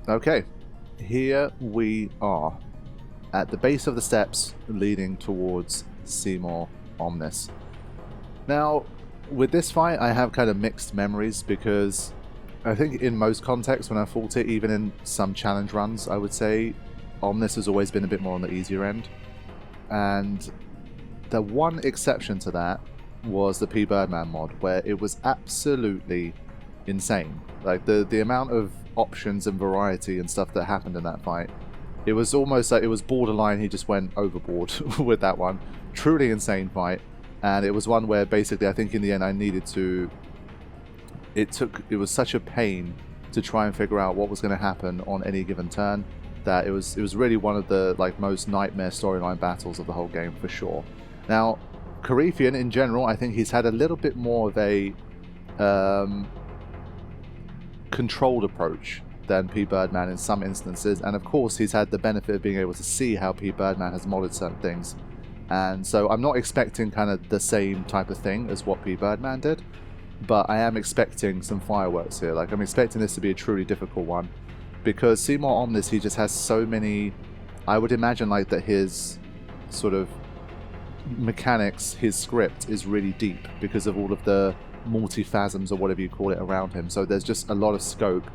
Okay, here we are at the base of the steps leading towards Seymour Omnis. Now, with this fight, I have kind of mixed memories because I think in most contexts when I fought it, even in some challenge runs, I would say Omnis has always been a bit more on the easier end. And the one exception to that was the Pbirdman mod, where it was absolutely insane. Like the amount of options and variety and stuff that happened in that fight, it was almost like it was borderline. He just went overboard with that one. Truly insane fight, and it was one where basically I think in the end I needed to. It was such a pain to try and figure out what was going to happen on any given turn that it was really one of the most nightmare storyline battles of the whole game for sure. Now, Karifean in general, I think he's had a little bit more of a controlled approach than Pbirdman in some instances, and of course he's had the benefit of being able to see how Pbirdman has modded certain things, and so I'm not expecting kind of the same type of thing as what Pbirdman did, but I am expecting some fireworks here. Like, I'm expecting this to be a truly difficult one, because Seymour Omnis, he just has so many, I would imagine like that his sort of mechanics, his script is really deep because of all of the multi-phasms or whatever you call it around him. So there's just a lot of scope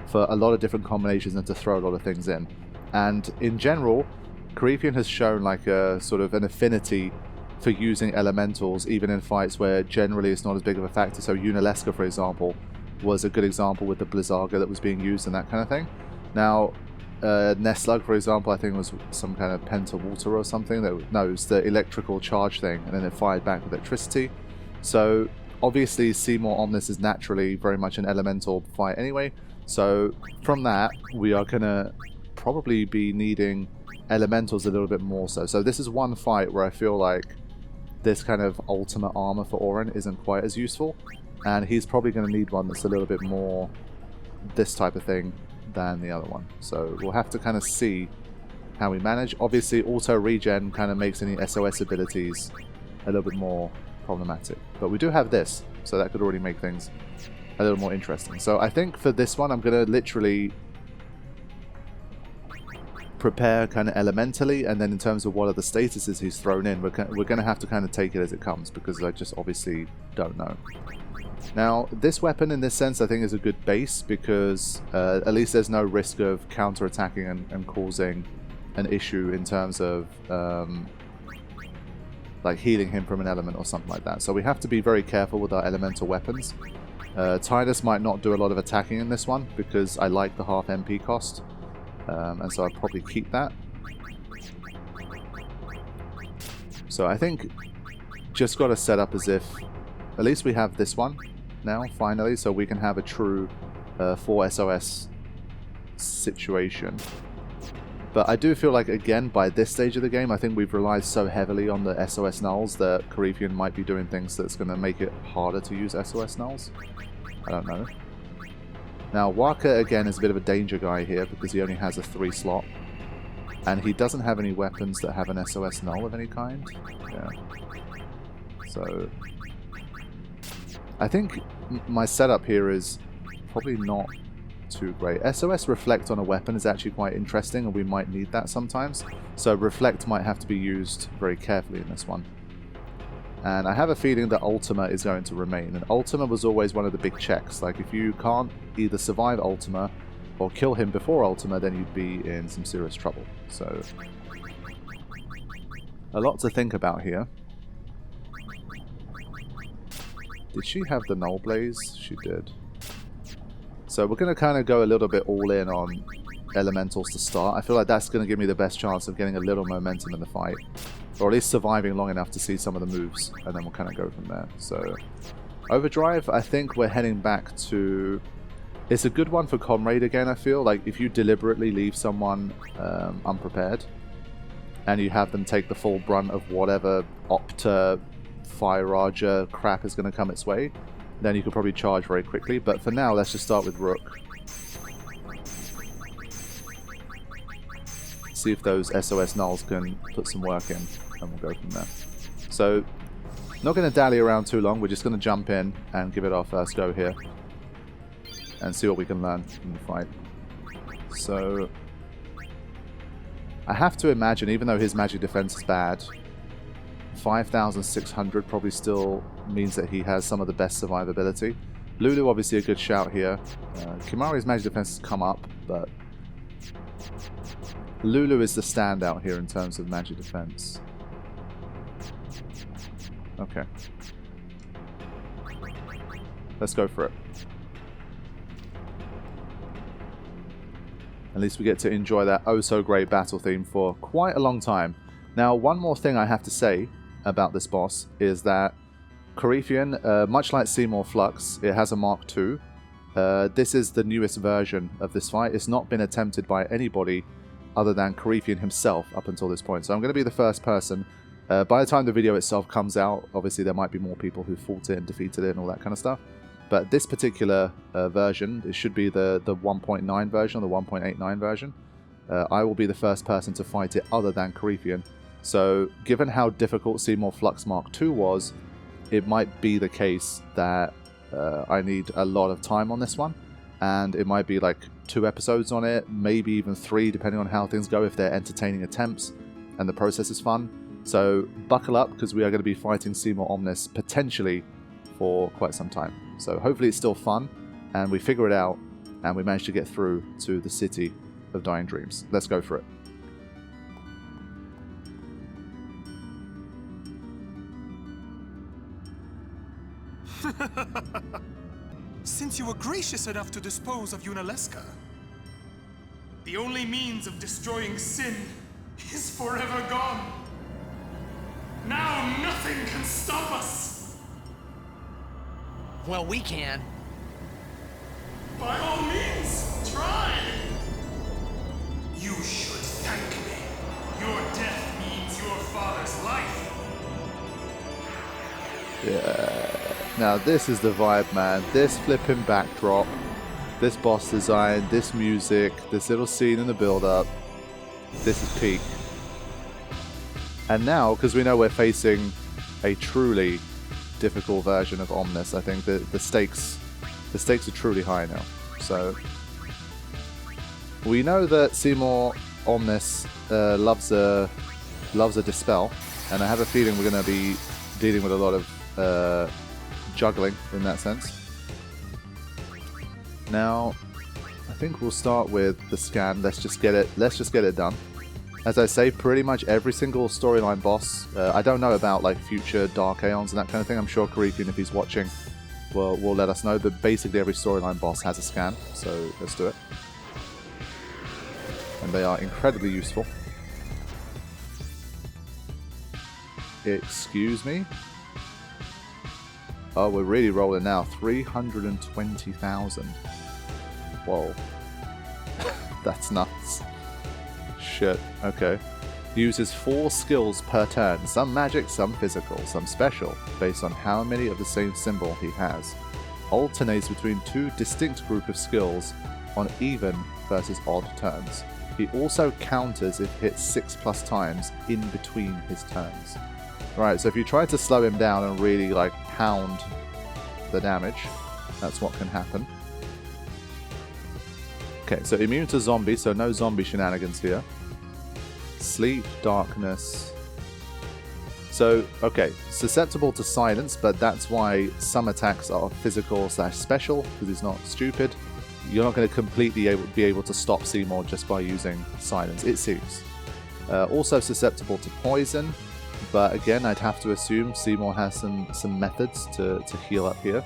for a lot of different combinations and to throw a lot of things in. And in general, Karifean has shown like a sort of an affinity for using elementals even in fights where generally it's not as big of a factor. So Unalesca, for example, was a good example with the Blizzaga that was being used and that kind of thing. Now, Nesslug, for example, I think was some kind of pentawater or something. No, it's the electrical charge thing, and then it fired back with electricity. So obviously Seymour Omnis is naturally very much an elemental fight anyway, so from that we are going to probably be needing elementals a little bit more so. So this is one fight where I feel like this kind of ultimate armor for Orin isn't quite as useful, and he's probably going to need one that's a little bit more this type of thing than the other one. So we'll have to kind of see how we manage. Obviously auto regen kind of makes any SOS abilities a little bit more problematic, but we do have this, so that could already make things a little more interesting. So I think for this one I'm going to literally prepare kind of elementally, and then in terms of what are the statuses he's thrown in, we're going to have to kind of take it as it comes, because I just obviously don't know. Now, this weapon in this sense I think is a good base, because at least there's no risk of counter-attacking and causing an issue in terms of like healing him from an element or something like that. So we have to be very careful with our elemental weapons. Tidus might not do a lot of attacking in this one because I like the half MP cost, and so I'd probably keep that. So I think just got to set up as if at least we have this one now finally, so we can have a true 4 SOS situation. But I do feel like, again, by this stage of the game, I think we've relied so heavily on the SOS nulls that Karifean might be doing things that's going to make it harder to use SOS nulls. I don't know. Now, Waka, again, is a bit of a danger guy here because he only has a 3 slot. And he doesn't have any weapons that have an SOS null of any kind. Yeah. So I think my setup here is probably not too great. SOS Reflect on a weapon is actually quite interesting, and we might need that sometimes. So Reflect might have to be used very carefully in this one. And I have a feeling that Ultima is going to remain. And Ultima was always one of the big checks. Like, if you can't either survive Ultima or kill him before Ultima, then you'd be in some serious trouble. So a lot to think about here. Did she have the Null Blaze? She did. So we're going to kind of go a little bit all in on elementals to start. I feel like that's going to give me the best chance of getting a little momentum in the fight. Or at least surviving long enough to see some of the moves. And then we'll kind of go from there. So Overdrive, I think we're heading back to... It's a good one for Comrade again, I feel. Like, if you deliberately leave someone unprepared, and you have them take the full brunt of whatever Opta, Fire Raja crap is going to come its way, then you could probably charge very quickly. But for now, let's just start with Rook. See if those SOS nulls can put some work in, and we'll go from there. So, not going to dally around too long. We're just going to jump in and give it our first go here, and see what we can learn in the fight. So I have to imagine, even though his magic defense is bad, 5,600 probably still means that he has some of the best survivability. Lulu obviously a good shout here. Kimari's magic defense has come up, but Lulu is the standout here in terms of magic defense. Okay. Let's go for it. At least we get to enjoy that oh so great battle theme for quite a long time. Now, one more thing I have to say about this boss is that Karifean, much like Seymour Flux, it has a Mark II. This is the newest version of this fight. It's not been attempted by anybody other than Karifean himself up until this point. So I'm going to be the first person. By the time the video itself comes out, obviously there might be more people who fought it and defeated it and all that kind of stuff. But this particular version, it should be the 1.9 version or the 1.89 version. I will be the first person to fight it other than Karifean. So given how difficult Seymour Flux Mark II was, it might be the case that I need a lot of time on this one. And it might be like 2 episodes on it, maybe even 3, depending on how things go, if they're entertaining attempts and the process is fun. So buckle up, because we are going to be fighting Seymour Omnis potentially for quite some time. So hopefully it's still fun, and we figure it out, and we manage to get through to the city of Dying Dreams. Let's go for it. Since you were gracious enough to dispose of Yunalesca, the only means of destroying sin is forever gone. Now nothing can stop us. Well, we can. By all means, try. You should thank me. Your death means your father's life. Yeah. Now this is the vibe, man. This flipping backdrop, this boss design, this music, this little scene in the build-up. This is peak. And now, because we know we're facing a truly difficult version of Omnis, I think the stakes are truly high now. So we know that Seymour Omnis loves a dispel, and I have a feeling we're going to be dealing with a lot of juggling in that sense. Now, I think we'll start with the scan. Let's just get it done. As I say, pretty much every single storyline boss. I don't know about like future Dark Aeons and that kind of thing. I'm sure Karifean, if he's watching, will let us know. But basically every storyline boss has a scan, so let's do it. And they are incredibly useful. Excuse me? Oh, we're really rolling now. 320,000. Whoa. That's nuts. Shit. Okay. Uses 4 skills per turn. Some magic, some physical, some special, based on how many of the same symbol he has. Alternates between 2 distinct group of skills on even versus odd turns. He also counters if hit 6+ times in between his turns. Right, so if you try to slow him down and really like pound the damage, that's what can happen. Okay, so immune to zombie, so no zombie shenanigans here. Sleep, darkness. So, okay, susceptible to silence, but that's why some attacks are physical/special, because he's not stupid. You're not going to completely be able to stop Seymour just by using silence, it seems. Also susceptible to poison, but again, I'd have to assume Seymour has some methods to heal up here.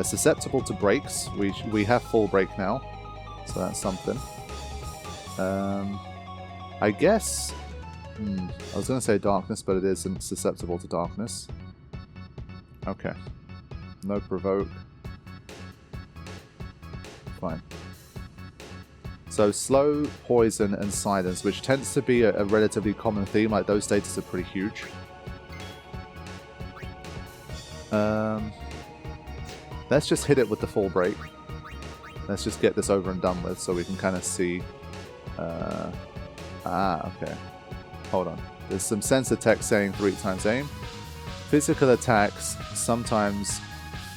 Susceptible to breaks. We have full break now, so that's something. I guess... I was going to say darkness, but it isn't susceptible to darkness. Okay. No provoke. Fine. So slow, poison, and silence, which tends to be a relatively common theme. Like, those status are pretty huge. Let's just hit it with the full break. Let's just get this over and done with so we can kind of see... okay. Hold on. There's some sensor text saying 3 times aim. Physical attacks sometimes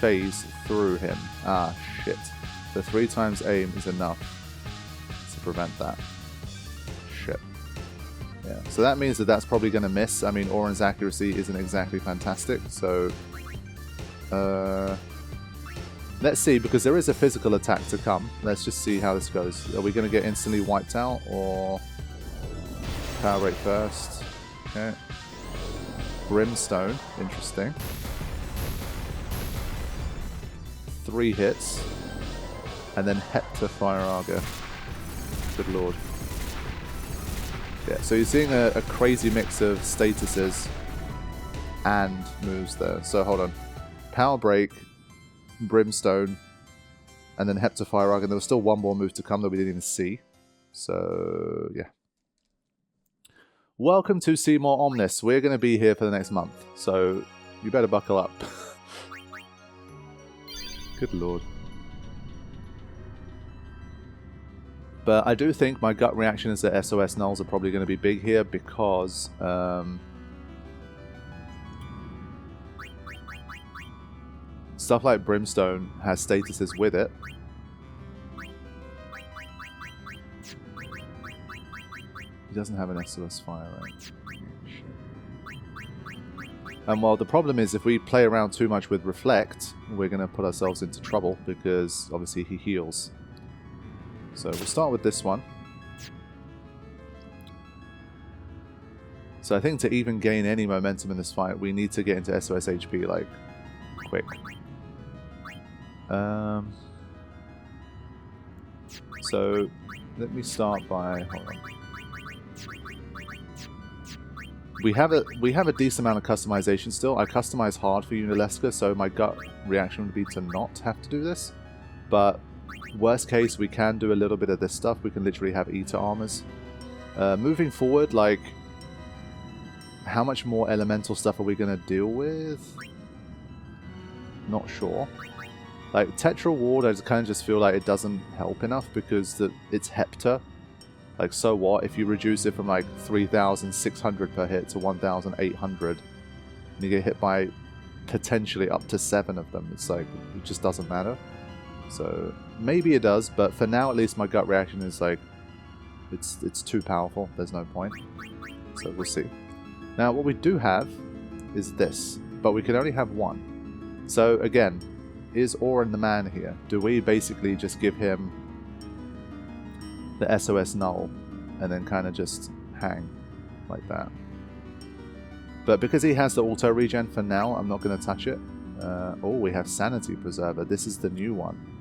phase through him. Ah, shit. The 3 times aim is enough. prevent that. Shit. Yeah, so that means that that's probably going to miss. I mean, Auron's accuracy isn't exactly fantastic, so... let's see, because there is a physical attack to come. Let's just see how this goes. Are we going to get instantly wiped out, or... Power rate first. Okay. Brimstone, interesting. 3 hits. And then Hector Firearger. Good lord. Yeah, so you're seeing a crazy mix of statuses and moves there. So hold on. Power Break, Brimstone, and then Hector Firearger. And there was still one more move to come that we didn't even see. So, yeah. Welcome to Seymour Omnis. We're going to be here for the next month. So, you better buckle up. Good lord. But I do think my gut reaction is that SOS nulls are probably going to be big here because stuff like Brimstone has statuses with it. He doesn't have an SOS fire range. And while the problem is if we play around too much with Reflect, we're going to put ourselves into trouble because obviously he heals. So we'll start with this one. So I think to even gain any momentum in this fight, we need to get into SOS HP, like, quick. So let me start by... Hold on. We have a decent amount of customization still. I customize hard for Yunalesca, so my gut reaction would be to not have to do this. But... worst case, we can do a little bit of this stuff. We can literally have Eater armors. Moving forward, like, how much more elemental stuff are we going to deal with? Not sure. Like, Tetra Ward, I kind of just feel like it doesn't help enough because it's Hepta. Like, so what? If you reduce it from, like, 3,600 per hit to 1,800, and you get hit by potentially up to 7 of them, it's like, it just doesn't matter. So maybe it does, but for now at least my gut reaction is like it's too powerful. There's no point. So we'll see. Now what we do have is this, but we can only have one. So again, is Auron the man here? Do we basically just give him the SOS null and then kind of just hang like that? But because he has the auto regen for now, I'm not going to touch it. Oh, we have Sanity Preserver. This is the new one.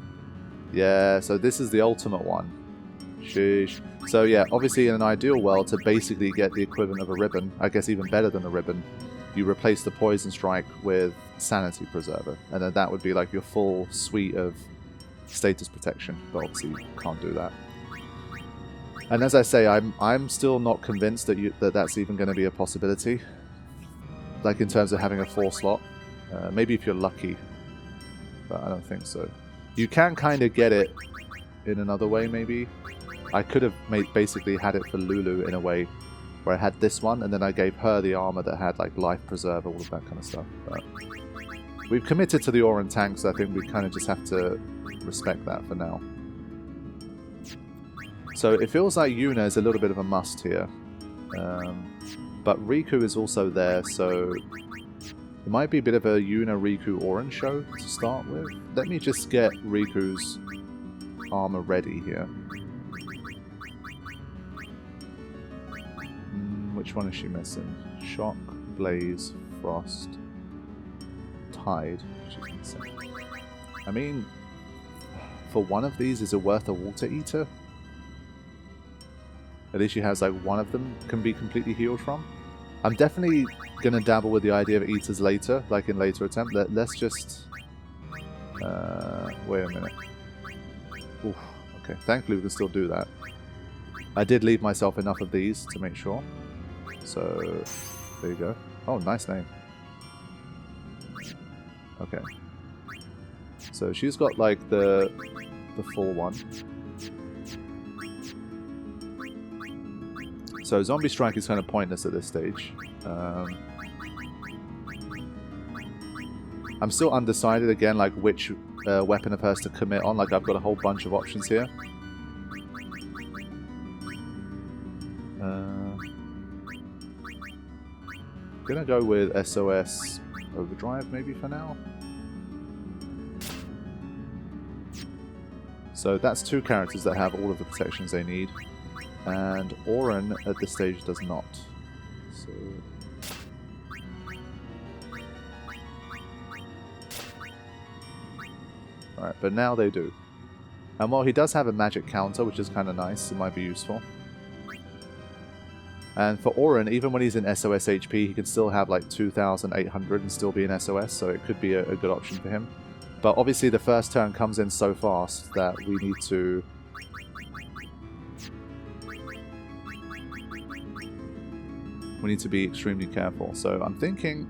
Yeah, so this is the ultimate one. Sheesh. So yeah, obviously in an ideal world, to basically get the equivalent of a ribbon, I guess even better than a ribbon, you replace the Poison Strike with Sanity Preserver. And then that would be like your full suite of status protection. But obviously you can't do that. And as I say, I'm still not convinced that that's even going to be a possibility. Like in terms of having a 4 slot. Maybe if you're lucky, but I don't think so. You can kind of get it in another way, maybe. I could have basically had it for Lulu in a way where I had this one, and then I gave her the armor that had like Life Preserver, all of that kind of stuff. But we've committed to the Auron tank, so I think we kind of just have to respect that for now. So it feels like Yuna is a little bit of a must here. But Riku is also there, so... it might be a bit of a Yuna, Riku, Auron show to start with. Let me just get Riku's armor ready here. Which one is she missing? Shock, Blaze, Frost, Tide. She's missing. I mean, for one of these, is it worth a Water Eater? At least she has like one of them can be completely healed from. I'm definitely going to dabble with the idea of Eaters later, like in later attempt. Let's just... wait a minute. Oof, okay, thankfully we can still do that. I did leave myself enough of these to make sure. So, there you go. Oh, nice name. Okay. So she's got like the full one. So Zombie Strike is kind of pointless at this stage. I'm still undecided again, like which weapon of hers to commit on. Like I've got a whole bunch of options here. Gonna go with SOS Overdrive maybe for now. So that's two characters that have all of the protections they need. And Orin at this stage does not. So... Alright, but now they do. And while he does have a magic counter, which is kind of nice, it might be useful. And for Orin, even when he's in SOS HP, he can still have like 2,800 and still be in SOS, so it could be a good option for him. But obviously the first turn comes in so fast that we need to... be extremely careful. So I'm thinking,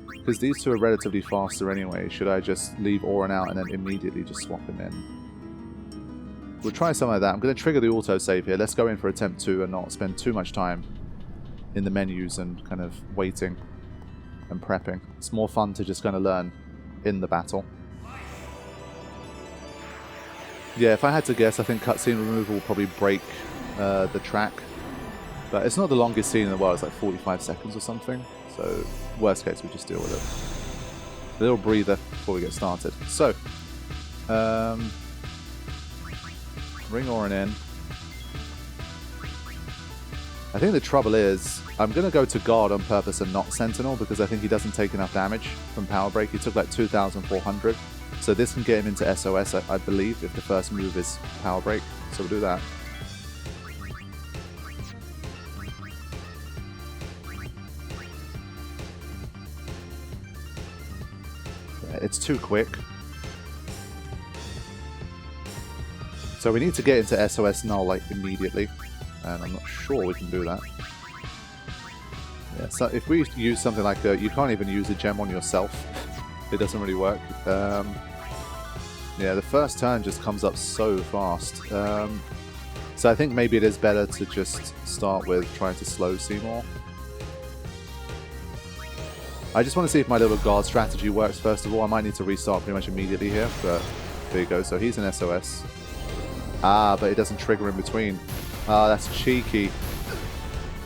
because these two are relatively faster anyway, should I just leave Orin out and then immediately just swap him in? We'll try something like that. I'm going to trigger the autosave here. Let's go in for attempt 2 and not spend too much time in the menus and kind of waiting and prepping. It's more fun to just kind of learn in the battle. Yeah, if I had to guess, I think cutscene removal will probably break the track. But it's not the longest scene in the world, it's like 45 seconds or something. So, worst case, we just deal with it. A little breather before we get started. So, bring Orin in. I think the trouble is, I'm going to go to guard on purpose and not Sentinel because I think he doesn't take enough damage from Power Break. He took like 2,400. So this can get him into SOS, I believe, if the first move is Power Break. So we'll do that. Yeah, it's too quick. So we need to get into SOS null like immediately. And I'm not sure we can do that. Yeah, so if we use something like you can't even use a gem on yourself. It doesn't really work. Yeah, the first turn just comes up so fast. So I think maybe it is better to just start with trying to slow Seymour. I just want to see if my little guard strategy works first of all. I might need to restart pretty much immediately here, but there you go. So he's in SOS. Ah, but it doesn't trigger in between. Ah, that's cheeky.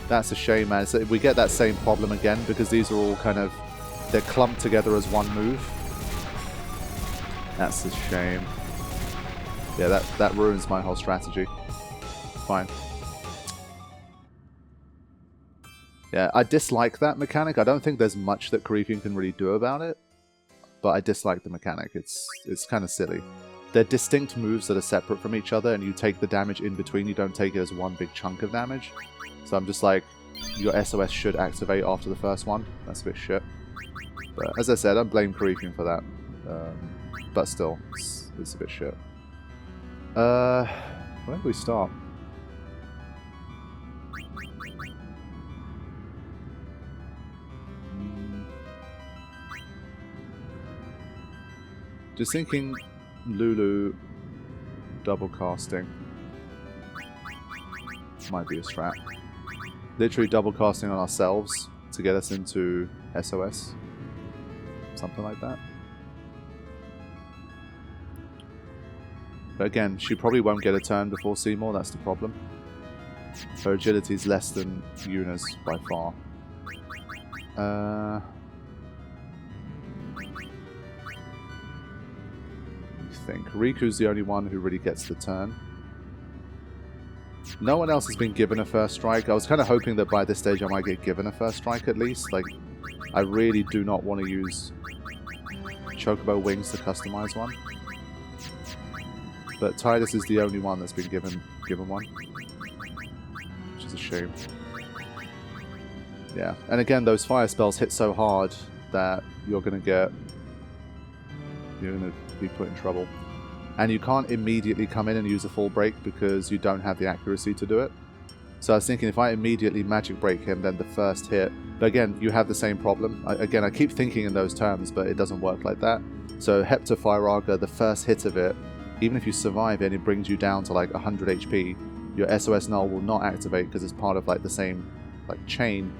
That's a shame, man. So we get that same problem again because these are all kind of... they're clumped together as one move. That's a shame. Yeah, that ruins my whole strategy. Fine. Yeah, I dislike that mechanic. I don't think there's much that Karifean can really do about it. But I dislike the mechanic. It's kind of silly. They're distinct moves that are separate from each other, and you take the damage in between. You don't take it as one big chunk of damage. So I'm just like, your SOS should activate after the first one. That's a bit shit. But as I said, I blame Karifean for that. But still, it's a bit shit. Where do we start? Just thinking Lulu double casting might be a strat. Literally double casting on ourselves to get us into SOS. Something like that. But again, she probably won't get a turn before Seymour, that's the problem. Her agility is less than Yuna's by far. I think Riku's the only one who really gets the turn. No one else has been given a first strike. I was kind of hoping that by this stage I might get given a first strike at least. Like, I really do not want to use Chocobo Wings to customize one. But Tidus is the only one that's been given one. Which is a shame. Yeah, and again, those fire spells hit so hard that you're going to be put in trouble. And you can't immediately come in and use a full break because you don't have the accuracy to do it. So I was thinking if I immediately magic break him, then the first hit... But again, you have the same problem. I keep thinking in those terms, but it doesn't work like that. So Hepta Firaga, the first hit of it, even if you survive it and it brings you down to like 100 HP, your SOS null will not activate because it's part of like the same like chain,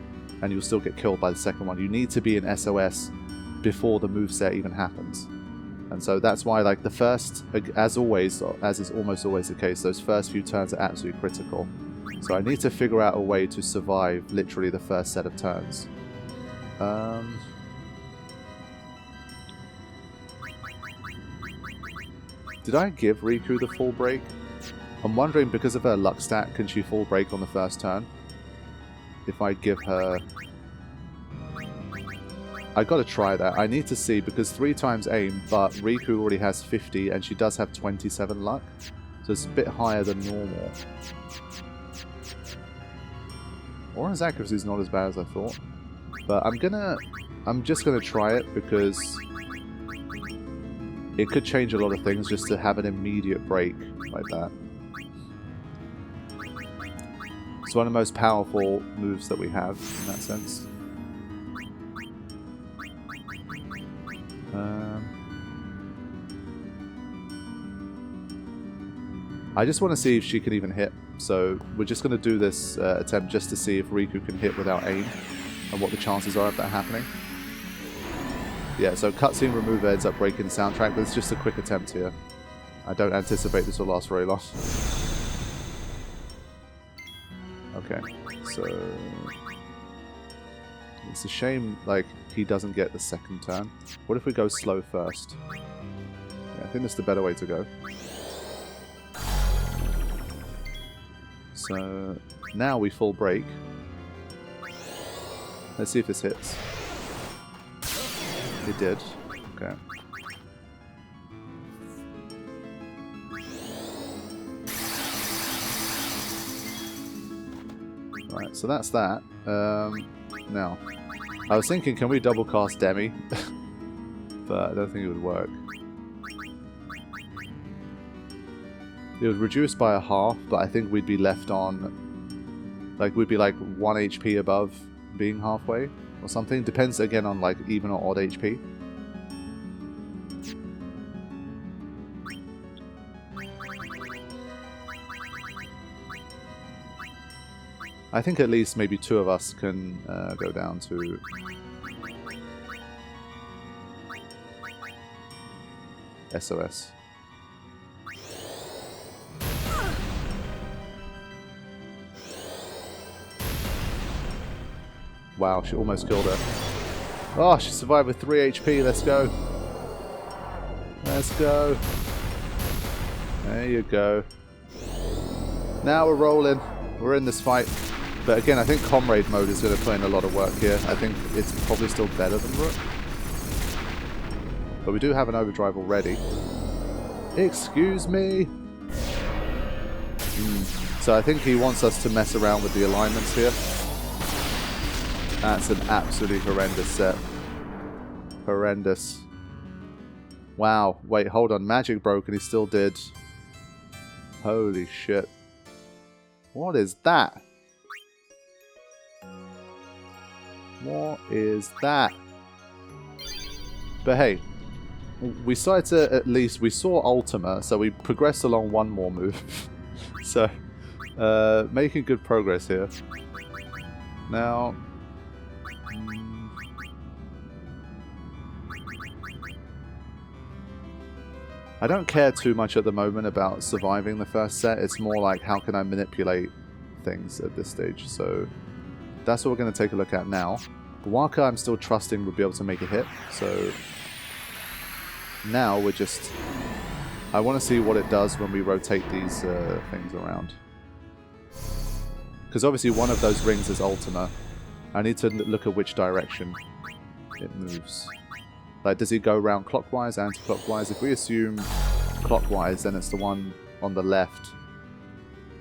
and you'll still get killed by the second one. You need to be in SOS before the moveset even happens. And so that's why, like, the first, as always, as is almost always the case, those first few turns are absolutely critical. So I need to figure out a way to survive literally the first set of turns. Did I give Riku the full break? I'm wondering, because of her luck stat, can she full break on the first turn? If I give her... I gotta try that. I need to see, because 3 times aim, but Riku already has 50 and she does have 27 luck. So it's a bit higher than normal. Auron's accuracy is not as bad as I thought. But I'm just gonna try it because it could change a lot of things just to have an immediate break like that. It's one of the most powerful moves that we have in that sense. I just want to see if she can even hit. So we're just going to do this attempt just to see if Riku can hit without aim and what the chances are of that happening. Yeah, so cutscene remover ends up breaking the soundtrack, but it's just a quick attempt here. I don't anticipate this will last very long. Okay, so... It's a shame, like, he doesn't get the second turn. What if we go slow first? Yeah, I think that's the better way to go. So, now we full break. Let's see if this hits. It did. Okay. Right, so that's that. Now, I was thinking, can we double cast Demi? But I don't think it would work. It would reduce by a half, but I think we'd be left on... Like, we'd be like 1 HP above being halfway or something. Depends again on like even or odd HP. I think at least maybe 2 of us can go down to... SOS. Wow, she almost killed her. Oh, she survived with 3 HP. Let's go. Let's go. There you go. Now we're rolling. We're in this fight. But again, I think Comrade mode is going to put in a lot of work here. I think it's probably still better than Rook. But we do have an overdrive already. Excuse me. So I think he wants us to mess around with the alignments here. That's an absolutely horrendous set. Horrendous. Wow. Wait, hold on. Magic broke and he still did. Holy shit. What is that? What is that? But hey, we started to at least... We saw Ultima, so we progressed along 1 more move. So, making good progress here. Now... I don't care too much at the moment about surviving the first set. It's more like, how can I manipulate things at this stage? So that's what we're going to take a look at now. Waka, I'm still trusting we'll be able to make a hit. So now we're just... I want to see what it does when we rotate these things around. Because obviously one of those rings is Ultima. I need to look at which direction it moves. Like, does he go around clockwise, anti-clockwise? If we assume clockwise, then it's the one on the left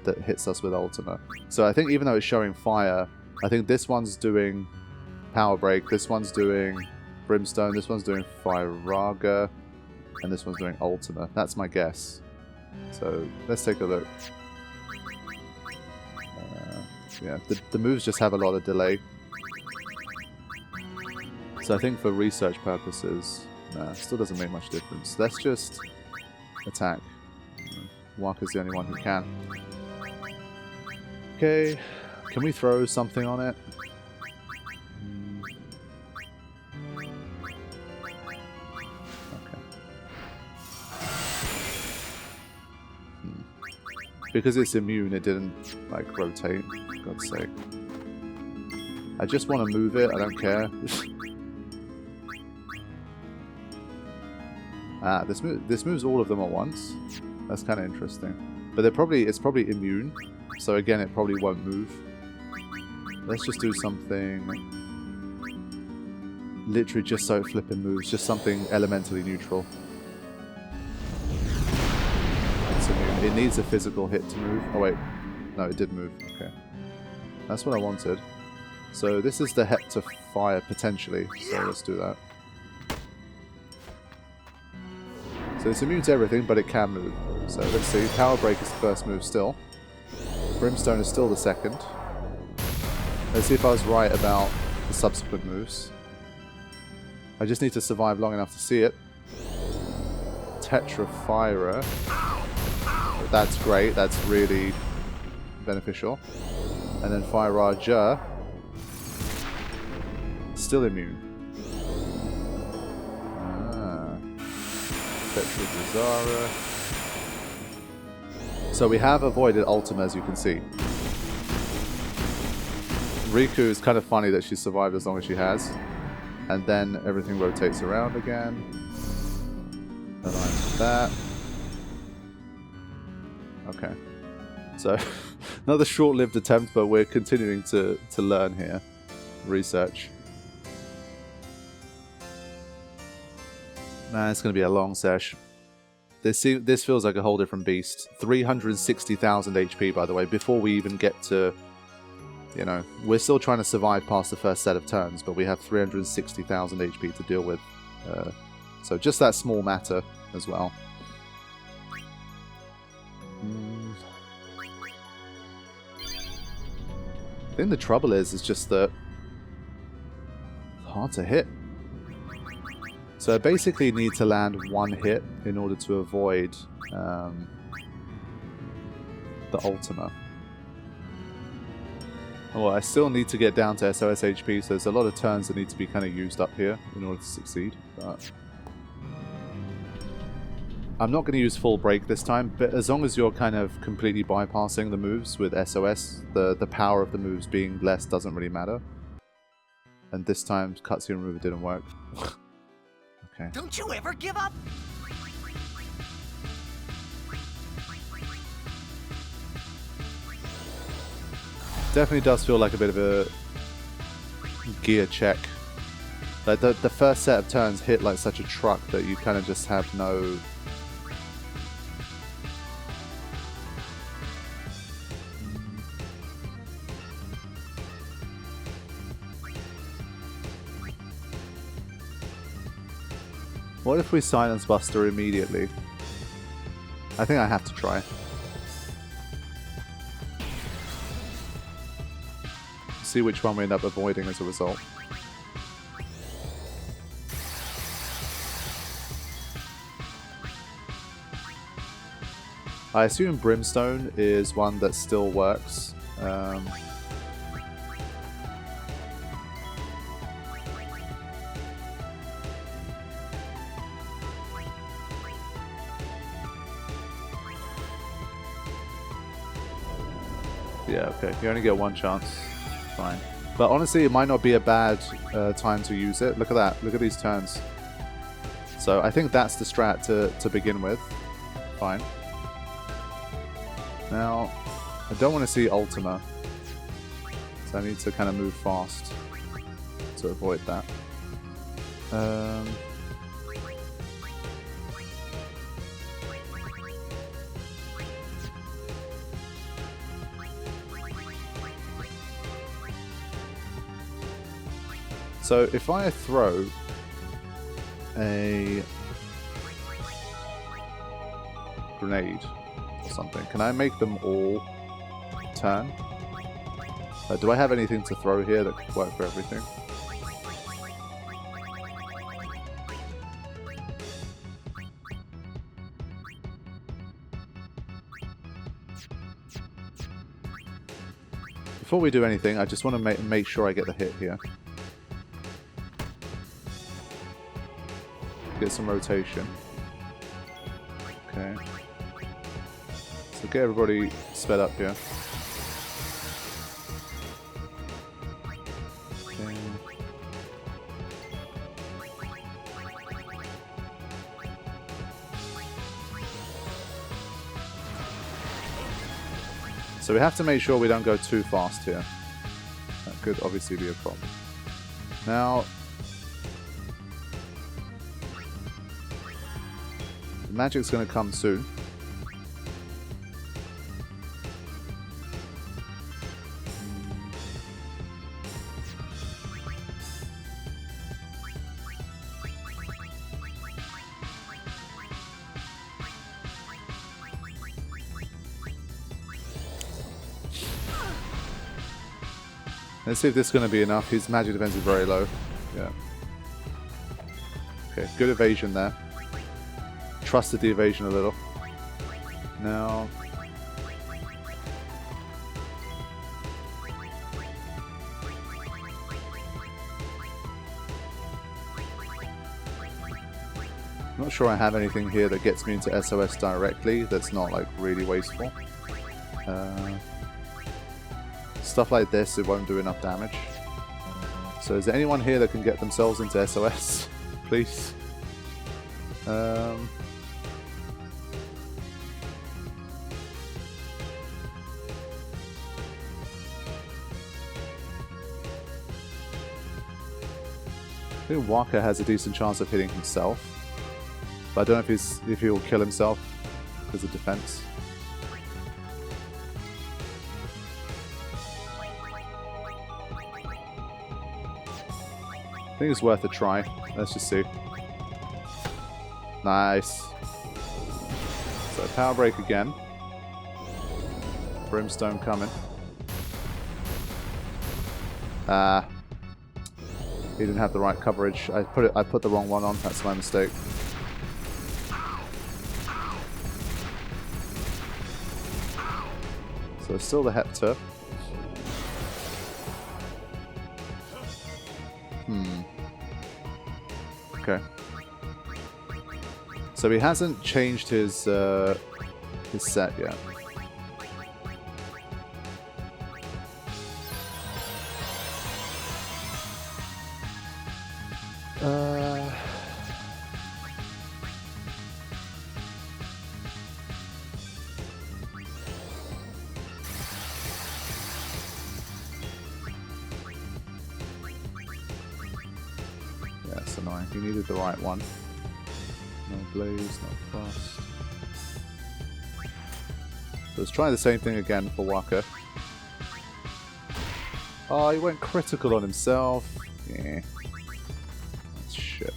that hits us with Ultima. So I think even though it's showing fire, I think this one's doing Power Break, this one's doing Brimstone, this one's doing Firaga, and this one's doing Ultima. That's my guess. So let's take a look. Yeah, the moves just have a lot of delay. So I think for research purposes, still doesn't make much difference. Let's just attack. Waka's the only one who can. Okay, can we throw something on it? Okay. Because it's immune, it didn't, like, rotate, for God's sake. I just want to move it, I don't care. Ah, this moves all of them at once. That's kind of interesting. But it's probably immune, so again it probably won't move. Let's just do something literally just so it flipping moves, just something elementally neutral. It's immune. It needs a physical hit to move. Oh wait, no, it did move. Okay, that's what I wanted. So this is the het to fire potentially. So let's do that. So it's immune to everything, but it can move. So let's see. Power Break is the first move still. Brimstone is still the second. Let's see if I was right about the subsequent moves. I just need to survive long enough to see it. Tetrafira. That's great. That's really beneficial. And then Fire Raja. Still immune. Tetra. So we have avoided Ultima, as you can see. Riku is kind of funny that she survived as long as she has. And then everything rotates around again. Aligns with that. Okay. So, another short-lived attempt, but we're continuing to learn here. Research. Man, it's going to be a long sesh. This feels like a whole different beast. 360,000 HP, by the way, before we even get to... You know, we're still trying to survive past the first set of turns, but we have 360,000 HP to deal with. So just that small matter as well. I think the trouble is just that it's hard to hit. So I basically need to land one hit in order to avoid the Ultima. Well, I still need to get down to SOS HP, so there's a lot of turns that need to be kind of used up here in order to succeed. But I'm not going to use full break this time, but as long as you're kind of completely bypassing the moves with SOS, the power of the moves being less doesn't really matter. And this time, cutscene remover didn't work. Okay. Don't you ever give up? Definitely does feel like a bit of a gear check. Like the first set of turns hit like such a truck that you kind of just have no... What if we silence Buster immediately? I think I have to try. See which one we end up avoiding as a result. I assume Brimstone is one that still works. Yeah, okay. You only get one chance. Fine. But honestly, it might not be a bad time to use it. Look at that. Look at these turns. So I think that's the strat to begin with. Fine. Now, I don't want to see Ultima. So I need to kind of move fast to avoid that. So if I throw a grenade or something, can I make them all turn? Do I have anything to throw here that could work for everything? Before we do anything, I just want to make sure I get the hit here. Get some rotation. Okay. So get everybody sped up here. So we have to make sure we don't go too fast here. That could obviously be a problem. Now, the magic's going to come soon. Let's see if this is going to be enough. His magic defense is very low. Yeah. Okay, good evasion there. Trusted the evasion a little. Now... not sure I have anything here that gets me into SOS directly that's not like really wasteful. Stuff like this, it won't do enough damage. So is there anyone here that can get themselves into SOS? Please. I think Waka has a decent chance of hitting himself. But I don't know if he'll kill himself because of defense. I think it's worth a try. Let's just see. Nice. So power break again. Brimstone coming. He didn't have the right coverage. I put the wrong one on. That's my mistake. So it's still the Hector. Okay. So he hasn't changed his set yet. That's annoying. He needed the right one. No blaze, no frost. So let's try the same thing again for Waka. Oh, he went critical on himself. Yeah. That's shit.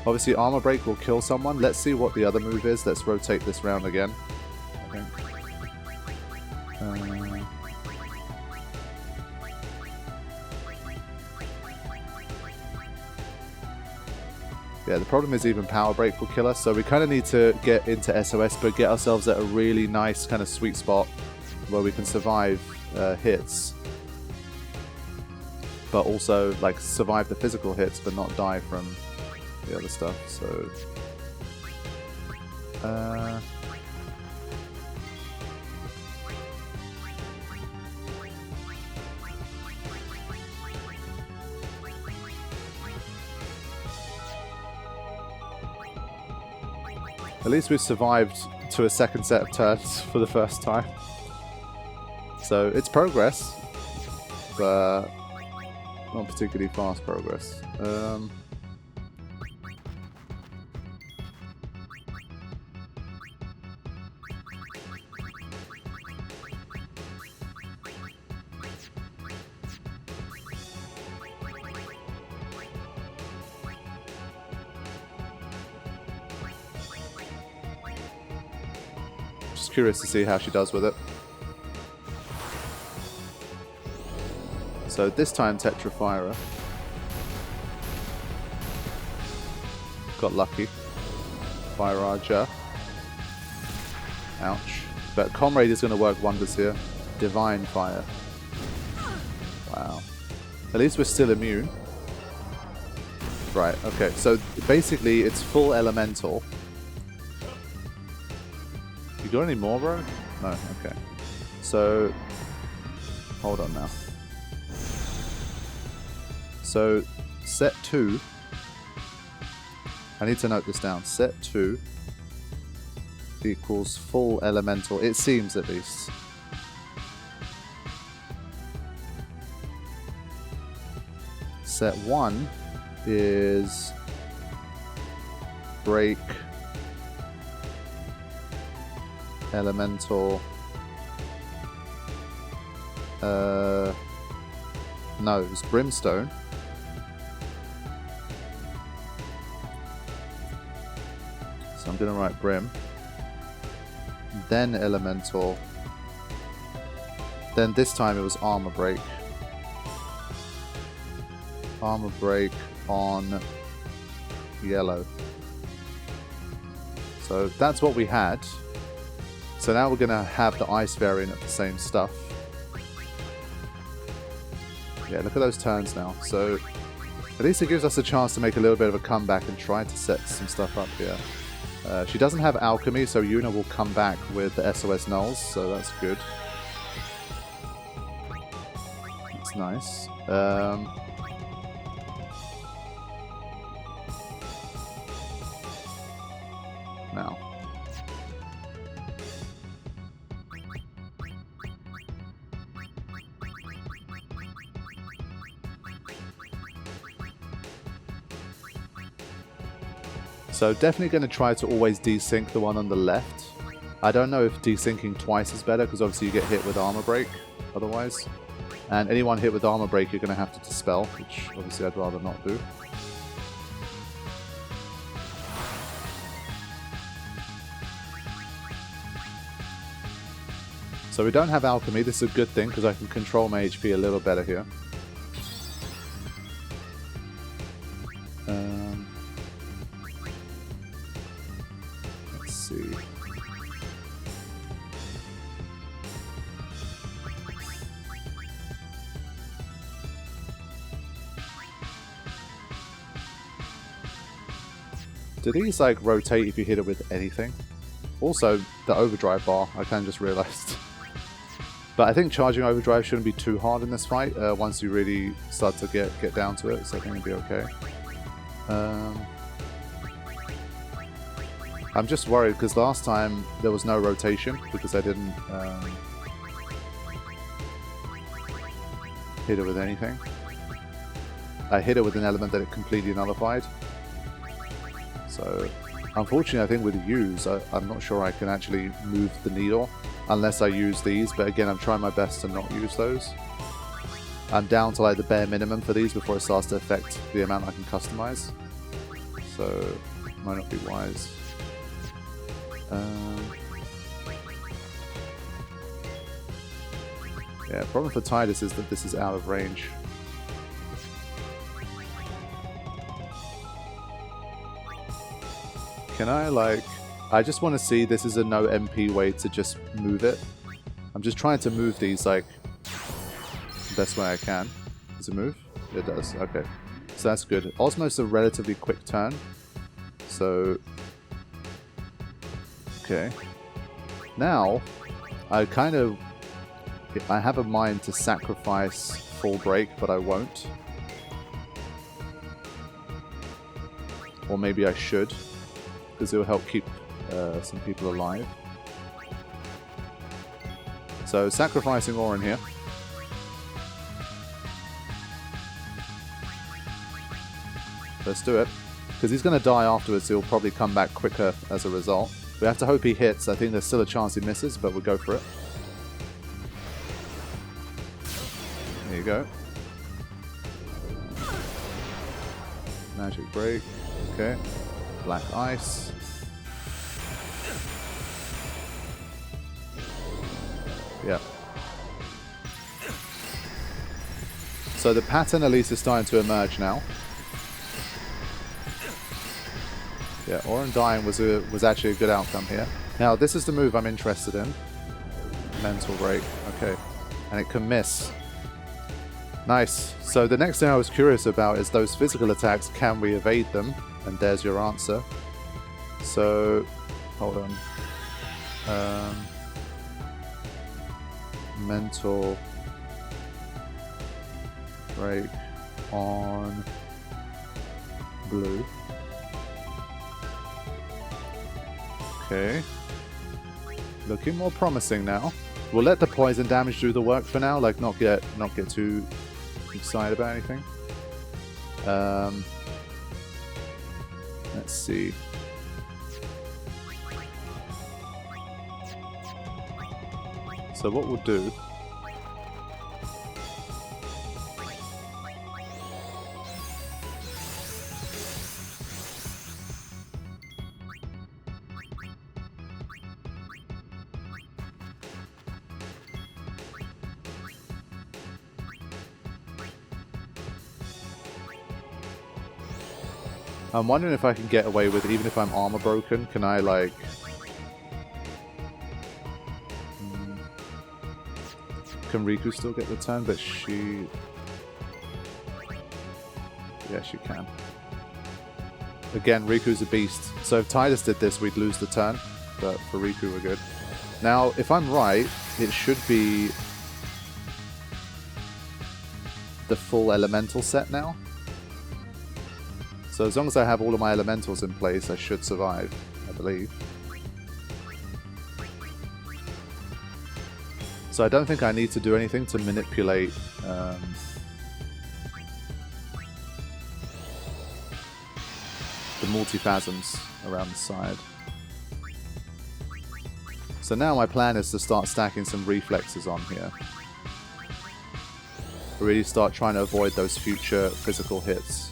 Obviously, armor break will kill someone. Let's see what the other move is. Let's rotate this round again. Okay. Yeah, the problem is even power break will kill us. So we kind of need to get into SOS, but get ourselves at a really nice kind of sweet spot where we can survive hits, but also like survive the physical hits, but not die from the other stuff. So at least we've survived to a second set of turns for the first time. So it's progress, but not particularly fast progress. Just curious to see how she does with it. So this time Tetrafira got lucky. Fire Raja. Ouch. But Comrade is going to work wonders here. Divine Fire. Wow. At least we're still immune. Right, okay. So basically it's full elemental. You got any more, bro? No, okay. So, hold on now. So, set 2, I need to note this down, set 2 equals full elemental, it seems at least. Set 1 is break elemental, no, it's brimstone. So I'm going to write brim, then elemental, then this time it was armor break. Armor break on yellow. So that's what we had. So now we're going to have the ice variant of the same stuff. Yeah, look at those turns now. So at least it gives us a chance to make a little bit of a comeback and try to set some stuff up here. She doesn't have alchemy, so Yuna will come back with the SOS nulls, so that's good. That's nice. Now. So definitely going to try to always desync the one on the left. I don't know if desyncing twice is better, because obviously you get hit with armor break otherwise. And anyone hit with armor break you're going to have to dispel, which obviously I'd rather not do. So we don't have alchemy. This is a good thing because I can control my HP a little better here. Let's see. Do these like rotate if you hit it with anything? Also, the overdrive bar, I kind of just realized. But I think charging overdrive shouldn't be too hard in this fight once you really start to get down to it, so I think it'll be okay. I'm just worried because last time there was no rotation because I didn't hit it with anything. I hit it with an element that it completely nullified. So unfortunately I think with use, I'm not sure I can actually move the needle unless I use these, but again I'm trying my best to not use those. I'm down to like the bare minimum for these before it starts to affect the amount I can customize. So it might not be wise. Yeah, problem for Tidus is that this is out of range. Can I like... I just want to see, this is a no MP way to just move it. I'm just trying to move these like the best way I can. Does it move? It does, okay. So that's good. Osmo's a relatively quick turn. So... okay. Now, I have a mind to sacrifice full break, but I won't. Or maybe I should, because it will help keep some people alive. So sacrificing Orin here. Let's do it. Because he's going to die afterwards, so he'll probably come back quicker as a result. We have to hope he hits. I think there's still a chance he misses, but we'll go for it. There you go. Magic break. Okay. Black ice. Yeah. So the pattern at least is starting to emerge now. Yeah, Orin dying was actually a good outcome here. Now this is the move I'm interested in. Mental break. Okay. And it can miss. Nice. So the next thing I was curious about is those physical attacks, can we evade them? And there's your answer. So, hold on. Mental break on blue. Okay. Looking more promising now. We'll let the poison damage do the work for now, like not get too excited about anything. Let's see. So what we'll do, I'm wondering if I can get away with, even if I'm armor broken, can I like... Can Riku still get the turn? But she... Yeah, she can. Again, Riku's a beast. So if Tidus did this, we'd lose the turn. But for Riku, we're good. Now, if I'm right, it should be the full elemental set now. So as long as I have all of my elementals in place, I should survive, I believe. So I don't think I need to do anything to manipulate the multi-phasms around the side. So now my plan is to start stacking some reflexes on here. Really start trying to avoid those future physical hits.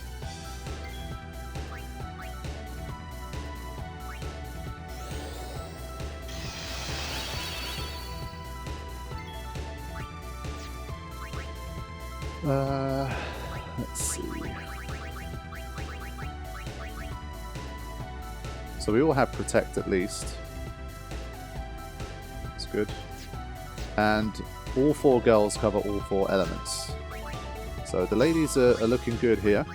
Let's see. So we all have Protect at least. That's good. And all 4 girls cover all 4 elements. So the ladies are looking good here.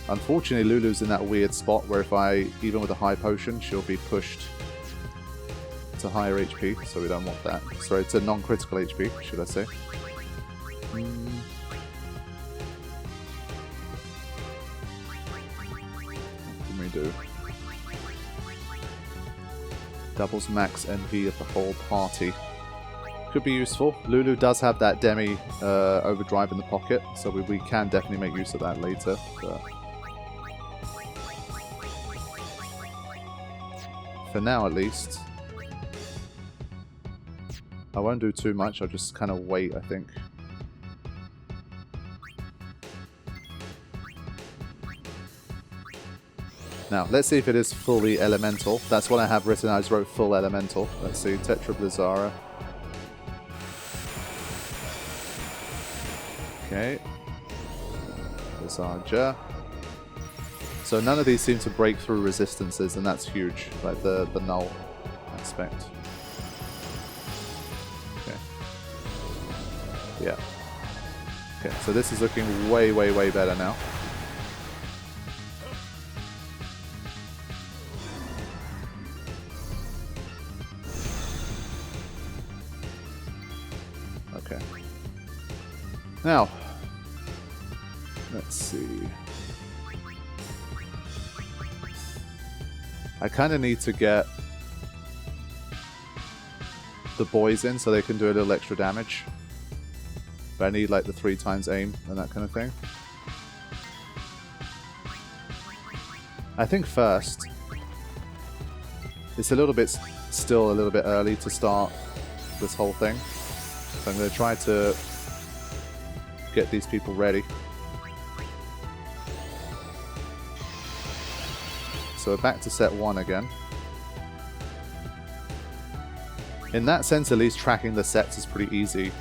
Unfortunately, Lulu's in that weird spot where if I, even with a high potion, she'll be pushed to higher HP, so we don't want that. Sorry, to non-critical HP, should I say. What can we do? Doubles max NV of the whole party. Could be useful. Lulu does have that Demi overdrive in the pocket, so we can definitely make use of that later. But for now, at least, I won't do too much. I'll just kind of wait, I think. Now, let's see if it is fully elemental. That's what I have written. I just wrote full elemental. Let's see. Tetra Blizzara. Okay. Blizzarja. So none of these seem to break through resistances, and that's huge. Like the null aspect. Okay. Yeah. Okay, so this is looking way, way, way better now. Okay. Now, let's see. I kind of need to get the boys in so they can do a little extra damage. But I need like the 3 times aim and that kind of thing. I think first, it's a little bit, still a little bit early to start this whole thing. So I'm going to try to get these people ready. So we're back to set 1 again. In that sense, at least tracking the sets is pretty easy,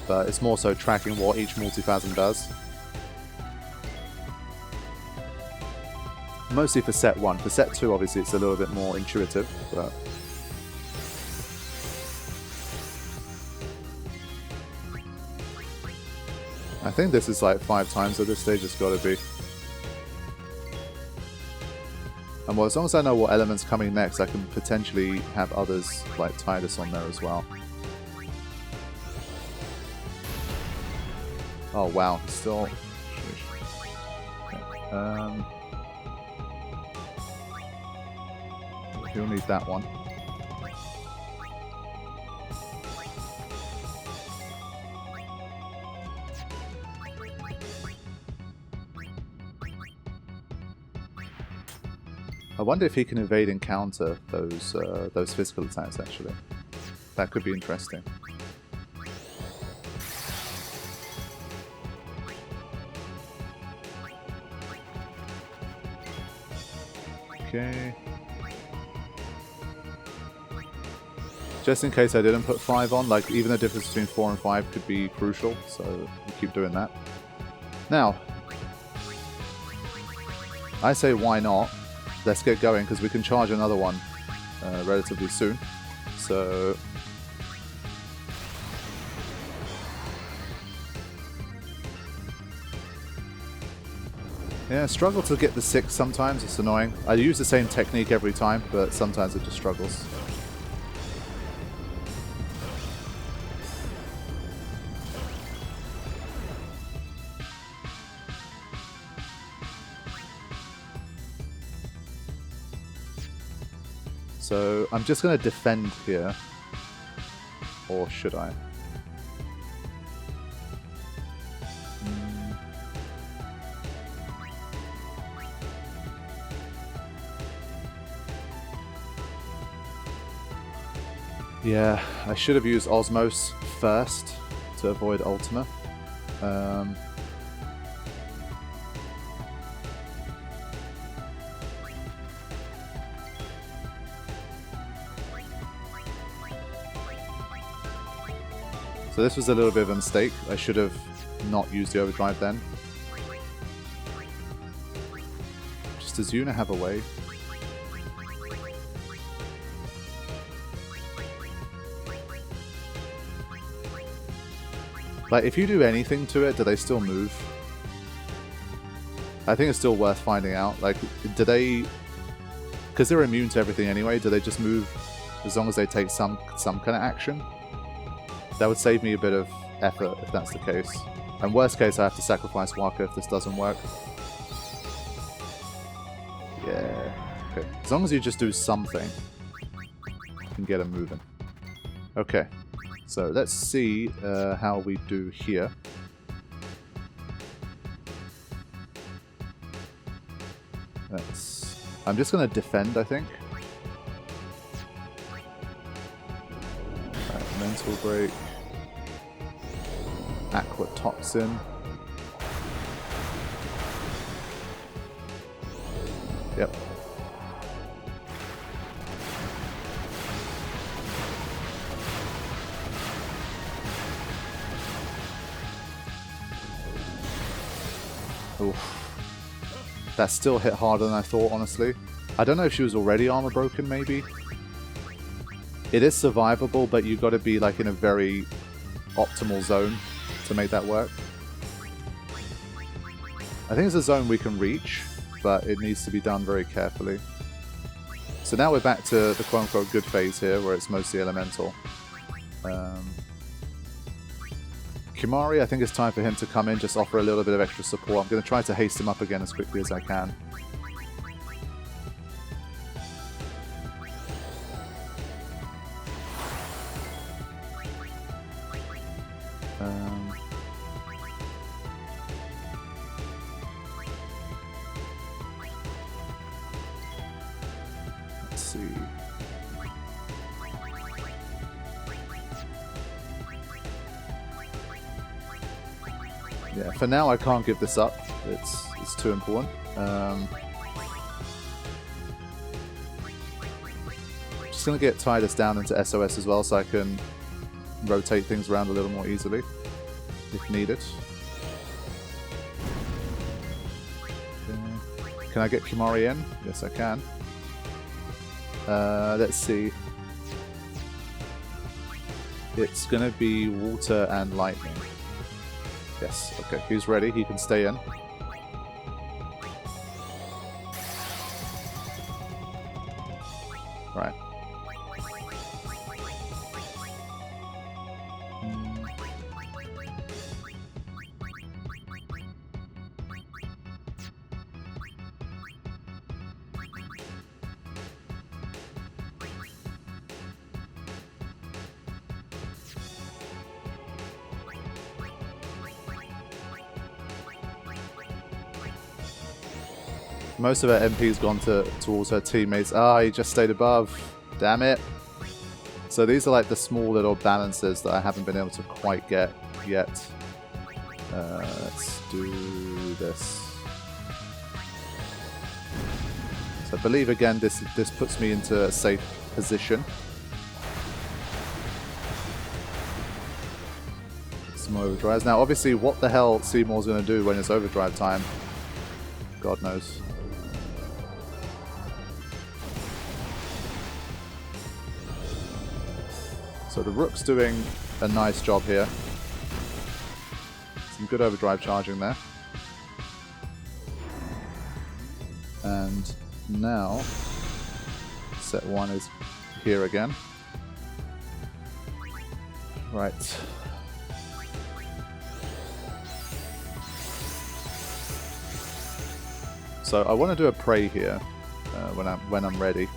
but it's more so tracking what each multiphasm does. Mostly for set 1. For set 2, obviously, it's a little bit more intuitive, but... I think this is like 5 times at this stage, it's got to be. And well, as long as I know what element's coming next, I can potentially have others like Tidus on there as well. Oh wow, still. Okay. He'll need that one. I wonder if he can evade and counter those physical attacks, actually. That could be interesting. Okay. Just in case I didn't put 5 on, like, even the difference between 4 and 5 could be crucial, so we keep doing that. Now, I say why not? Let's get going, because we can charge another one relatively soon. So yeah, struggle to get the 6 sometimes, it's annoying. I use the same technique every time, but sometimes it just struggles. So I'm just going to defend here, or should I? Yeah, I should have used Osmos first to avoid Ultima. So this was a little bit of a mistake. I should have not used the overdrive then. Just does Yuna have a way? Like, if you do anything to it, do they still move? I think it's still worth finding out. Like, do they... Because they're immune to everything anyway, do they just move as long as they take some kind of action? That would save me a bit of effort if that's the case. And worst case, I have to sacrifice Waka if this doesn't work. Yeah. Okay. As long as you just do something, you can get them moving. Okay. So let's see how we do here. I'm just going to defend, I think. Right, mental break. Aqua Toxin. Yep. Oof. That still hit harder than I thought, honestly. I don't know if she was already armor broken, maybe. It is survivable, but you've got to be like in a very optimal zone to make that work. I think it's a zone we can reach, but it needs to be done very carefully. So now we're back to the quote-unquote good phase here, where it's mostly elemental. Kimari, I think it's time for him to come in, just offer a little bit of extra support. I'm going to try to haste him up again as quickly as I can. Let's see. Yeah, for now I can't give this up. It's too important. Just gonna get Tidus down into SOS as well, so I can rotate things around a little more easily if needed. Okay. Can I get Kimari in? Yes, I can. Let's see. It's gonna be water and lightning. Yes, okay, he's ready, he can stay in. Right. Most of her MP's gone towards her teammates. Ah, he just stayed above. Damn it. So these are like the small little balances that I haven't been able to quite get yet. Let's do this. So I believe again this puts me into a safe position. Some overdrives. Now obviously what the hell Seymour's going to do when it's overdrive time, God knows. So the Rook's doing a nice job here. Some good overdrive charging there. And now set 1 is here again. Right. So I want to do a prey here when I'm ready.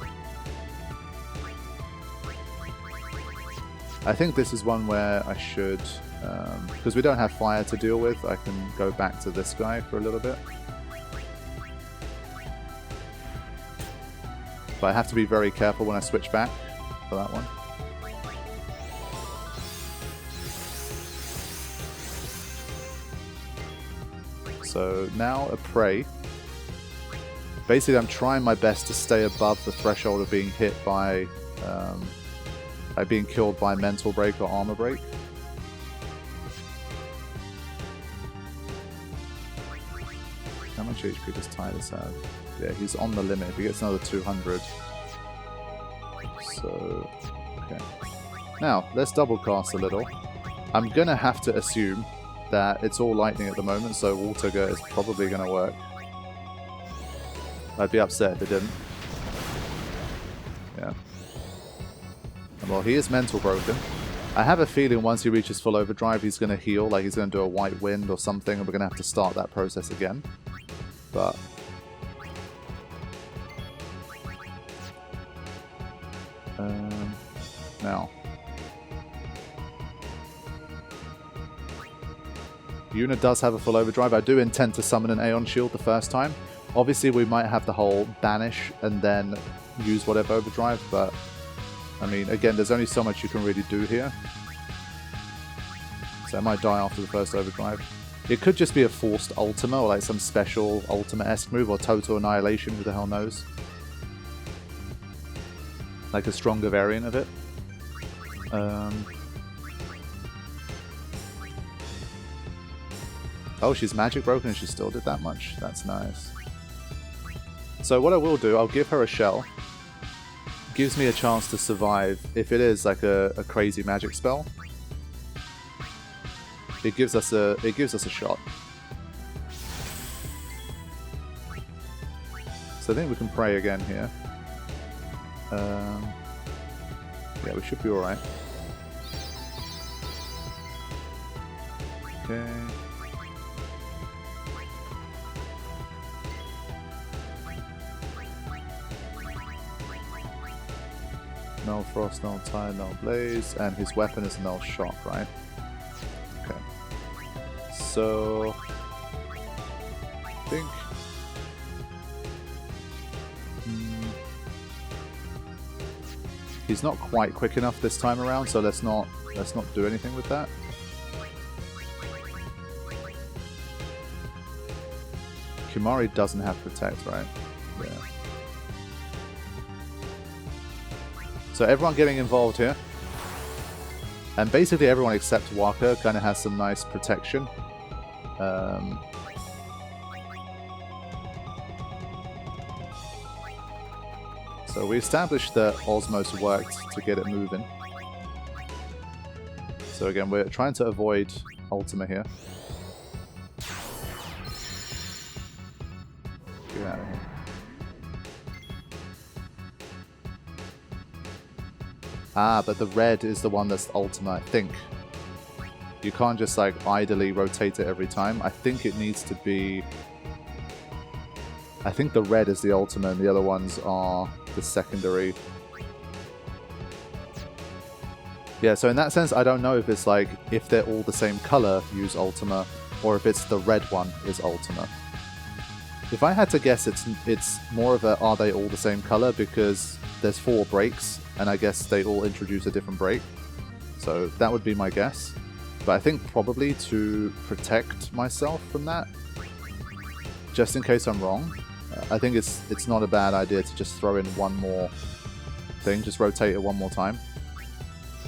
I think this is one where I should, because we don't have fire to deal with, I can go back to this guy for a little bit. But I have to be very careful when I switch back for that one. So now a prey. Basically I'm trying my best to stay above the threshold of being hit by being killed by mental break or armor break. How much HP does Titus have? Yeah, he's on the limit. If he gets another 200. So, okay. Now, let's double cast a little. I'm gonna have to assume that it's all lightning at the moment, so Water Gurt is probably gonna work. I'd be upset if it didn't. Yeah. Well, he is mental broken. I have a feeling once he reaches full overdrive, he's going to heal, like he's going to do a white wind or something, and we're going to have to start that process again. But now, Yuna does have a full overdrive. I do intend to summon an Aeon Shield the first time. Obviously, we might have the whole banish and then use whatever overdrive, but I mean, again, there's only so much you can really do here. So I might die after the first overdrive. It could just be a forced Ultima, or like some special Ultima-esque move, or Total Annihilation, who the hell knows. Like a stronger variant of it. Oh, she's magic broken and she still did that much. That's nice. So what I will do, I'll give her a shell. Gives me a chance to survive if it is like a crazy magic spell. It gives us a shot. So I think we can pray again here. Yeah, we should be alright. Okay. No frost, no tide, no blaze, and his weapon is no shock, right? Okay. So I think he's not quite quick enough this time around, so let's not do anything with that. Kimari doesn't have protect, right? Yeah. So everyone getting involved here. And basically everyone except Waka kind of has some nice protection. So we established that Osmos worked to get it moving. So again, we're trying to avoid Ultima here. Get out of here. Ah, but the red is the one that's Ultima, I think. You can't just like idly rotate it every time. I think it needs to be... I think the red is the Ultima and the other ones are the secondary. Yeah, so in that sense, I don't know if it's like, if they're all the same color, use Ultima, or if it's the red one is Ultima. If I had to guess, it's more of a are they all the same color, because there's 4 breaks and I guess they all introduce a different break. So that would be my guess. But I think probably to protect myself from that, just in case I'm wrong, I think it's not a bad idea to just throw in one more thing, just rotate it one more time.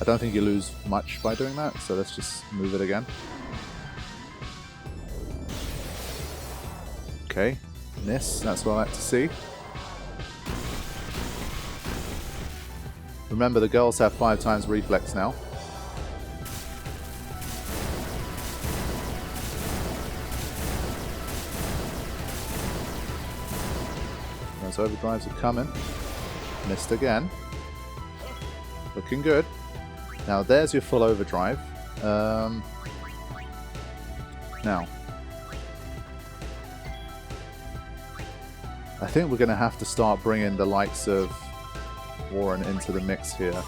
I don't think you lose much by doing that, so let's just move it again. Okay, miss, that's what I like to see. Remember, the girls have 5 times reflex now. Those overdrives are coming. Missed again. Looking good. Now there's your full overdrive. Now, I think we're going to have to start bringing the likes of Warren into the mix here.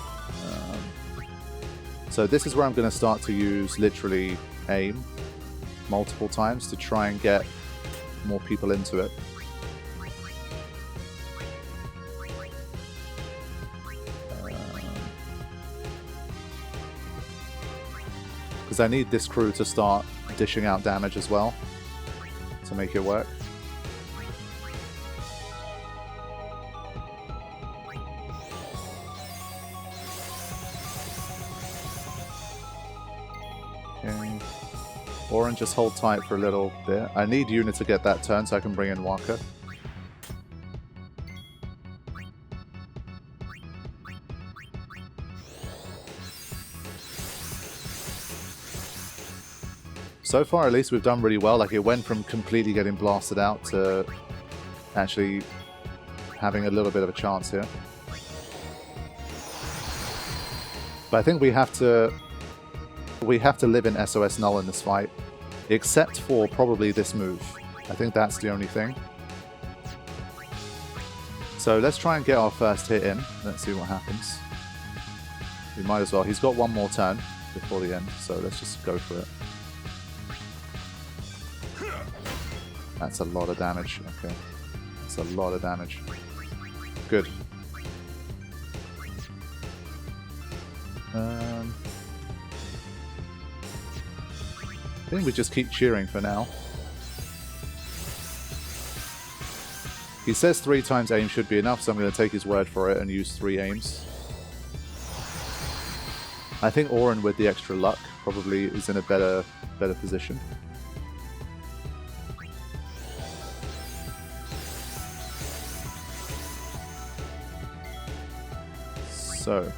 So this is where I'm going to start to use literally aim multiple times to try and get more people into it. Because I need this crew to start dishing out damage as well to make it work. Okay. Oren, just hold tight for a little bit. I need Yuna to get that turn so I can bring in Waka. So far, at least, we've done really well. Like, it went from completely getting blasted out to actually having a little bit of a chance here. But I think we have to live in SOS null in this fight, except for probably this move. I think that's the only thing. So let's try and get our first hit in. Let's see what happens. We might as well. He's got one more turn before the end, so let's just go for it. That's a lot of damage. Okay. That's a lot of damage. Good. I think we just keep cheering for now. He says 3 times aim should be enough, so I'm going to take his word for it and use 3 aims. I think Oren, with the extra luck, probably is in a better position. So,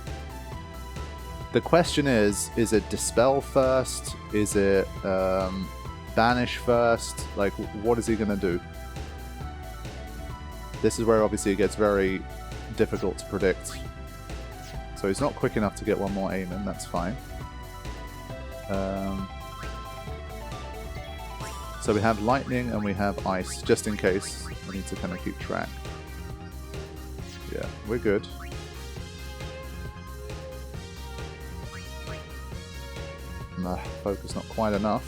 the question is it Dispel first? Is it Banish first? Like, what is he going to do? This is where obviously it gets very difficult to predict. So he's not quick enough to get one more aim in, that's fine. So we have Lightning and we have Ice, just in case. I need to kind of keep track. Yeah, we're good. Nah, focus not quite enough.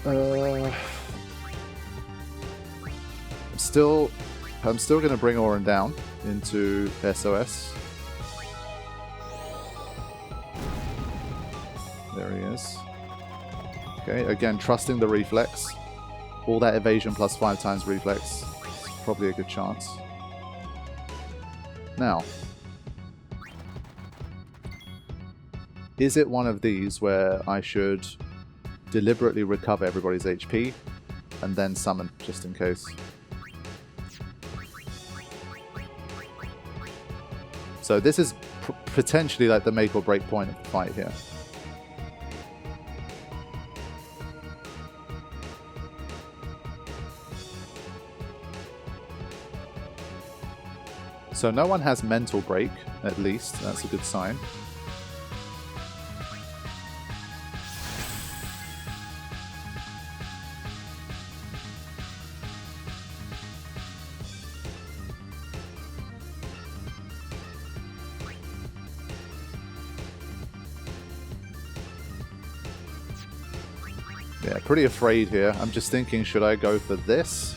I'm still going to bring Oren down into SOS. There he is. Okay, again, trusting the reflex. All that evasion plus 5 times reflex. Probably a good chance. Now, is it one of these where I should deliberately recover everybody's HP and then summon, just in case? So this is potentially like the make or break point of the fight here. So no one has mental break, at least. That's a good sign. Yeah, pretty afraid here. I'm just thinking, should I go for this?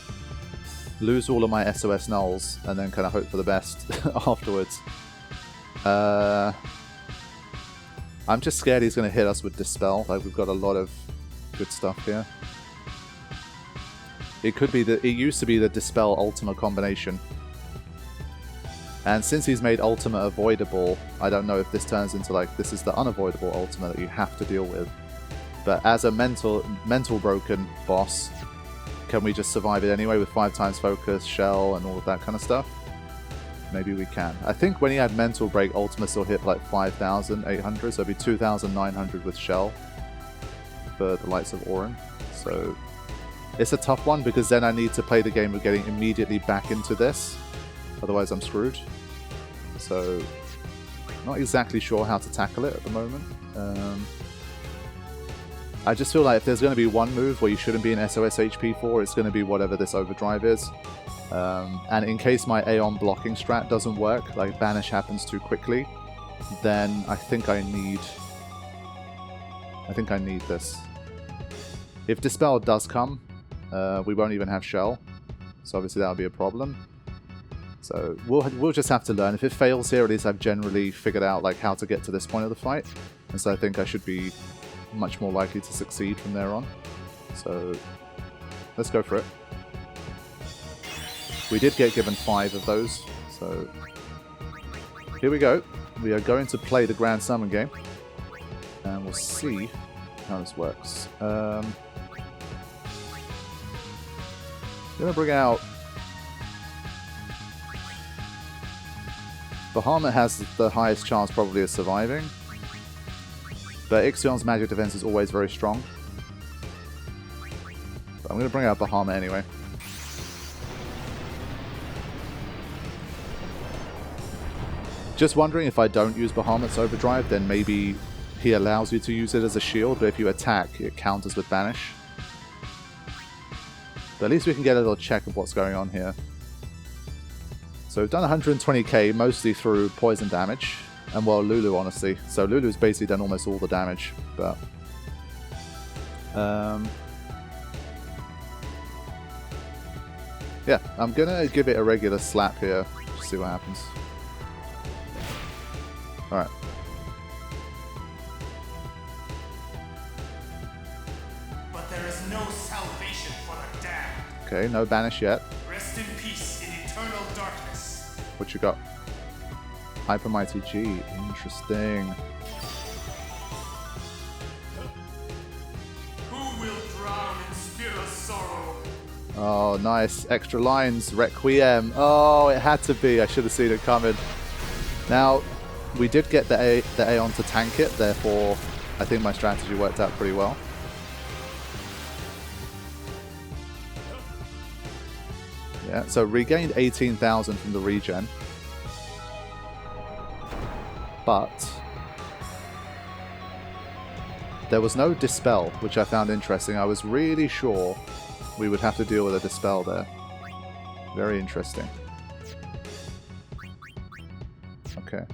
Lose all of my SOS nulls and then kind of hope for the best afterwards. I'm just scared he's going to hit us with Dispel. Like, we've got a lot of good stuff here. It could be it used to be the Dispel Ultima combination. And since he's made Ultima avoidable, I don't know if this turns into like, this is the unavoidable Ultima that you have to deal with. But as a mental broken boss, can we just survive it anyway with 5 times focus, shell, and all of that kind of stuff? Maybe we can. I think when he had mental break, Ultima still hit like 5,800, so it'd be 2,900 with shell for the likes of Orin. So it's a tough one because then I need to play the game of getting immediately back into this. Otherwise I'm screwed. So not exactly sure how to tackle it at the moment. I just feel like if there's going to be one move where you shouldn't be in SOS HP for, it's going to be whatever this overdrive is. And in case my Aeon blocking strat doesn't work, like Banish happens too quickly, then I think I need this. If Dispel does come, we won't even have shell, so obviously that'll be a problem. So we'll just have to learn. If it fails here, at least I've generally figured out like how to get to this point of the fight, and so I think I should be much more likely to succeed from there on. So let's go for it. We did get given 5 of those, so here we go. We are going to play the Grand Summon game, and we'll see how this works. I'm gonna bring out Bahamut. Has the highest chance probably of surviving, but Ixion's magic defense is always very strong. But I'm going to bring out Bahamut anyway. Just wondering, if I don't use Bahamut's overdrive, then maybe he allows you to use it as a shield, but if you attack, it counters with Banish. But at least we can get a little check of what's going on here. So we've done 120k, mostly through poison damage. And well, Lulu, honestly. So Lulu's basically done almost all the damage, but... yeah, I'm gonna give it a regular slap here, just see what happens. Alright. But there is no salvation for the damned. Okay, no Banish yet. Rest in peace in eternal darkness. What you got? Hyper Mighty G. Interesting. Who will drown in Spira's sorrow? Oh, nice. Extra lines. Requiem. Oh, it had to be. I should have seen it coming. Now, we did get the Aeon to tank it, therefore I think my strategy worked out pretty well. Yeah, so regained 18,000 from the regen. But there was no Dispel, which I found interesting. I was really sure we would have to deal with a Dispel there. Very interesting. Okay.